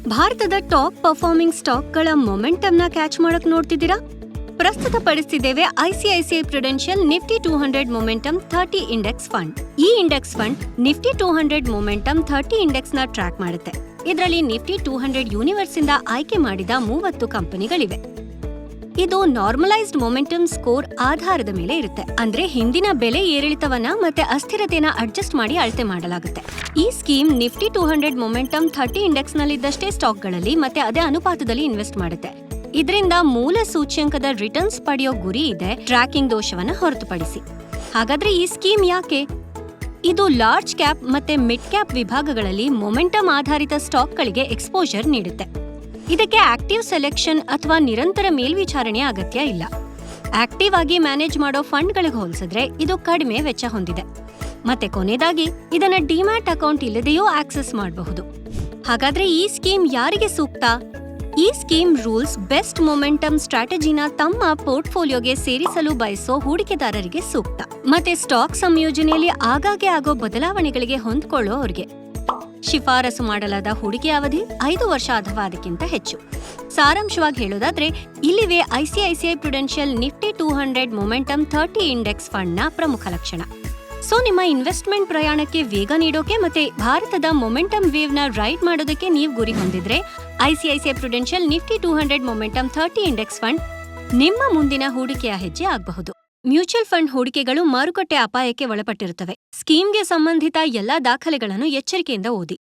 ಭಾರತದ top performing ಸ್ಟಾಕ್ಗಳ ಮೊಮೆಂಟಮ್ನ catch ಮಾಡಕ್ ನೋಡ್ತಿದ್ದೀರಾ? ಪ್ರಸ್ತುತಪಡಿಸ್ತಿದ್ದೇವೆ ICICI Prudential Nifty 200 momentum 30 index fund. ಈ index fund Nifty 200 momentum 30 index ನ ಟ್ರ್ಯಾಕ್ ಮಾಡುತ್ತೆ. ಇದರಲ್ಲಿ ನಿಫ್ಟಿ 200 ಯೂನಿವರ್ಸ್ ಇಂದ ಆಯ್ಕೆ ಮಾಡಿದ 30 ಕಂಪನಿಗಳಿವೆ. ಇದು ನಾರ್ಮಲೈಸ್ಡ್ ಮೊಮೆಂಟಮ್ ಸ್ಕೋರ್ ಆಧಾರದ ಮೇಲೆ ಇರುತ್ತೆ. ಅಂದ್ರೆ ಹಿಂದಿನ ಬೆಲೆ ಏರಿಳಿತವನ್ನ ಮತ್ತೆ ಅಸ್ಥಿರತೆನ ಅಡ್ಜಸ್ಟ್ ಮಾಡಿ ಅಳತೆ ಮಾಡಲಾಗುತ್ತೆ. ಈ ಸ್ಕೀಮ್ ನಿಫ್ಟಿ 200 ಮೊಮೆಂಟಮ್ 30 ಇಂಡೆಕ್ಸ್ ನಲ್ಲಿದ್ದಷ್ಟೇ ಸ್ಟಾಕ್ಗಳಲ್ಲಿ ಮತ್ತೆ ಅದೇ ಅನುಪಾತದಲ್ಲಿ ಇನ್ವೆಸ್ಟ್ ಮಾಡುತ್ತೆ. ಇದರಿಂದ ಮೂಲ ಸೂಚ್ಯಂಕದ ರಿಟರ್ನ್ಸ್ ಪಡೆಯೋ ಗುರಿ ಇದೆ, ಟ್ರ್ಯಾಕಿಂಗ್ ದೋಷವನ್ನ ಹೊರತುಪಡಿಸಿ. ಹಾಗಾದ್ರೆ ಈ ಸ್ಕೀಮ್ ಯಾಕೆ? ಇದು ಲಾರ್ಜ್ ಕ್ಯಾಪ್ ಮತ್ತೆ ಮಿಡ್ ಕ್ಯಾಪ್ ವಿಭಾಗಗಳಲ್ಲಿ ಮೊಮೆಂಟಮ್ ಆಧಾರಿತ ಸ್ಟಾಕ್ಗಳಿಗೆ ಎಕ್ಸ್ಪೋಜರ್ ನೀಡುತ್ತೆ. ಇದಕ್ಕೆ ಆಕ್ಟಿವ್ ಸೆಲೆಕ್ಷನ್ ಅಥವಾ ನಿರಂತರ ಮೇಲ್ವಿಚಾರಣೆ ಅಗತ್ಯ ಇಲ್ಲ. ಆಕ್ಟಿವ್ ಆಗಿ ಮ್ಯಾನೇಜ್ ಮಾಡೋ ಫಂಡ್ಗಳಿಗೆ ಹೋಲಿಸಿದ್ರೆ ಇದು ಕಡಿಮೆ ವೆಚ್ಚ ಹೊಂದಿದೆ. ಮತ್ತೆ ಕೊನೆಯದಾಗಿ ಇದನ್ನ ಡಿಮ್ಯಾಟ್ ಅಕೌಂಟ್ ಇಲ್ಲದೆಯೂ ಆಕ್ಸೆಸ್ ಮಾಡಬಹುದು. ಹಾಗಾದ್ರೆ ಈ ಸ್ಕೀಮ್ ಯಾರಿಗೆ ಸೂಕ್ತ? ಈ ಸ್ಕೀಮ್ ರೂಲ್ಸ್ ಬೆಸ್ಟ್ ಮೊಮೆಂಟಮ್ ಸ್ಟ್ರಾಟಜಿನ ತಮ್ಮ ಪೋರ್ಟ್ಫೋಲಿಯೋಗೆ ಸೇರಿಸಲು ಬಯಸೋ ಹೂಡಿಕೆದಾರರಿಗೆ ಸೂಕ್ತ. ಮತ್ತೆ ಸ್ಟಾಕ್ ಸಂಯೋಜನೆಯಲ್ಲಿ ಆಗಾಗ್ಗೆ ಆಗೋ ಬದಲಾವಣೆಗಳಿಗೆ ಹೊಂದ್ಕೊಳ್ಳೋ ಅವ್ರಿಗೆ. ಶಿಫಾರಸು ಮಾಡಲಾದ ಹೂಡಿಕೆ ಅವಧಿ 5 ವರ್ಷ ಅಥವಾ ಅದಕ್ಕಿಂತ ಹೆಚ್ಚು. ಸಾರಾಂಶವಾಗಿ ಹೇಳೋದಾದ್ರೆ, ಇಲ್ಲಿವೆ ICICI Prudential Nifty 200 momentum 30 index fund ನ ಪ್ರಮುಖ ಲಕ್ಷಣ. ಸೊ ನಿಮ್ಮ ಇನ್ವೆಸ್ಟ್ಮೆಂಟ್ ಪ್ರಯಾಣಕ್ಕೆ ವೇಗ ನೀಡೋಕೆ ಮತ್ತೆ ಭಾರತದ ಮೊಮೆಂಟಮ್ ವೇವ್ ನ ರೈಡ್ ಮಾಡೋದಕ್ಕೆ ನೀವು ಗುರಿ ಹೊಂದಿದ್ರೆ ICICI Prudential Nifty 200 momentum 30 index fund ನಿಮ್ಮ ಮುಂದಿನ ಹೂಡಿಕೆಯ ಹೆಜ್ಜೆ ಆಗಬಹುದು. ಮ್ಯೂಚುವಲ್ ಫಂಡ್ ಹೂಡಿಕೆಗಳು ಮಾರುಕಟ್ಟೆ ಅಪಾಯಕ್ಕೆ ಒಳಪಟ್ಟಿರುತ್ತವೆ. ಸ್ಕೀಮ್ಗೆ ಸಂಬಂಧಿತ ಎಲ್ಲಾ ದಾಖಲೆಗಳನ್ನು ಎಚ್ಚರಿಕೆಯಿಂದ ಓದಿ.